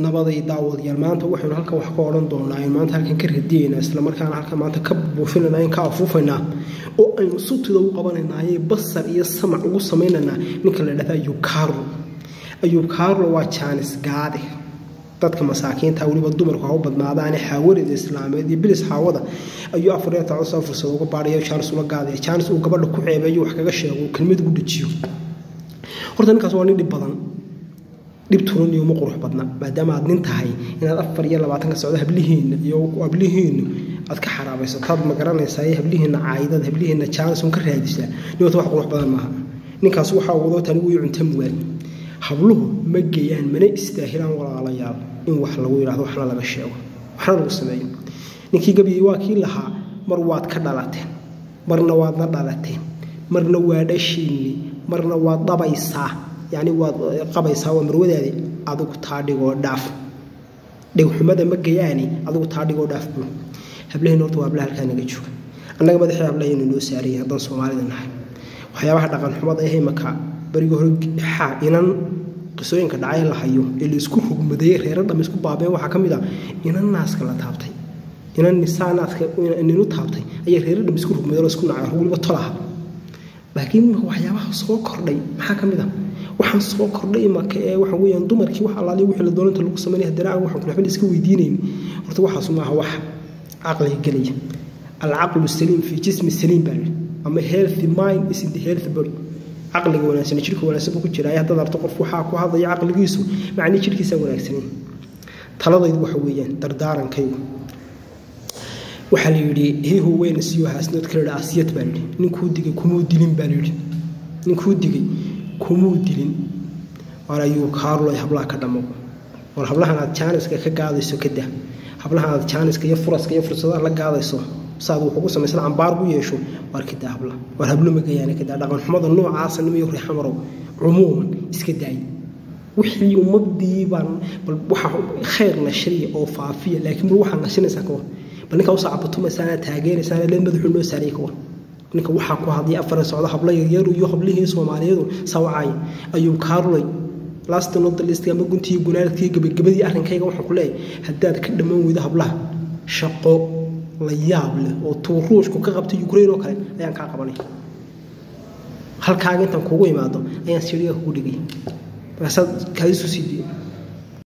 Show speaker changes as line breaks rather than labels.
nabaday daawadayaal maanta waxaynu halkan wax ka oran doonaa in maanta halkan ka radiyayna isla markaana halkan maanta ka buufinayna in ka afuufayna oo aynu sutida u qabanaynaa basar iyo samac ugu sameeynaa ninka la dhahaa Ayub Carlo waa Jaanis gaade dadka masaakiinta waliba dumarku ha u badnaadaan xawarida islaameed iyo bilis xawada ayuu afriyada soo fursad uga baariyo Charles ula gaaday Jaanis uu gabadha ku ceebeeyo wax kaga sheego kelmad ugu dhajiyo horta ninkaas waa nin dhib badan dhibtoon iyo qurux badna maadaama aad nin tahay inaad 24 ka socdo hablihiin aad ka xaraabayso taad ma garanaysaa hablihiin caayidad hablihiin Jaanis uu ka raadisa niyo wax qurux badan maaha ninkaas waxa uu wado tan uu cunto muwaan habluhu ma geeyaan mana istaahilaan walaalayaal in wax lagu yiraahdo waxna laga sheego waxna lagu sameeyo ninkii gabiyi waa kii lahaa mar waad ka dhalateen marna waad na dhalateen marna waa dhashiini marna waad dhabaysaa yani waad qabaysaa waa marwadaadi adigu taadhigo dhaaf dhig xumada ma geeyaani adigu taadhigo dhaaf buu hablaheena horta waa hablaha halka naga jooga annaga madaxii hablaheena noo saariyay hadan Soomaalida nahay waxyaabaha dhaqan xumada ee maka bariga hore inan qisooyinka dhacay la hayo ee isku hogmaday reer dham isku baabeen waxa kamid ah inan naaska la taabtay inan nisaanaadka inuu taabtay ay reer dham isku hogmaday oo isku nacay waliba tolaha laakiin waxyaabaha soo kordhay waxa kamid ah waxaan soo kordhay maka ee waxa weeyaan dumarkii waxa la wixii la doonanta lagu sameeyay daraan waxa kula xil iska weydiineen horta waxa sumaha wax aqli galiya al-aql salim fi jism salim bal ama healthy mind is in the healthy body aqliga wanaagsan jirka wanaagsan ku jira ay hadda qof waxa ku hadlaya aqligiisu macni jirkiisa wanaagsan taladaydu waxa weeyaan dardaarankaygu waxa la yiri heeho weyn si waxa asnad kala asiyad baan ninkuu digay kumuu dilin baan yiri ninkuu digay kumuu dilin wala Ayub Carlo ay hablaha ka dhamo war hablahan aad Jaaniska ka gaadayso kada hablahan aad Jaaniska iyo furaska iyo fursadaha la gaadayso saad wuxuu ku sameeyay ambaar u yeesho warkida habla war hablo ma geeyana kada dhaqan xumada noocaas iyo riixamaro umuuman iska daay wixii ummadii baan bal waxa khayr la shariic oo faafiya laakiin waxa nashinaysa ka bal ninka uu saacabato masana taageeraysa leen madaxu loo saariyay ka ninka waxa ku hadii afar socdo habla yar iyo hablihii Soomaaliyeed sawacay Ayub Carlo last not the list ama guntii gunaadkii gabadii arrinkayga waxa ku leeyahay hadaad ka dhamaan wada hablaha shaqo la yaab leh oo Ruushku ka qabtay Ukraine oo kale ayaan ka qabanay halkaaga intan kugu imaado ayaan Syria ku dhigay basad kaliisu sidii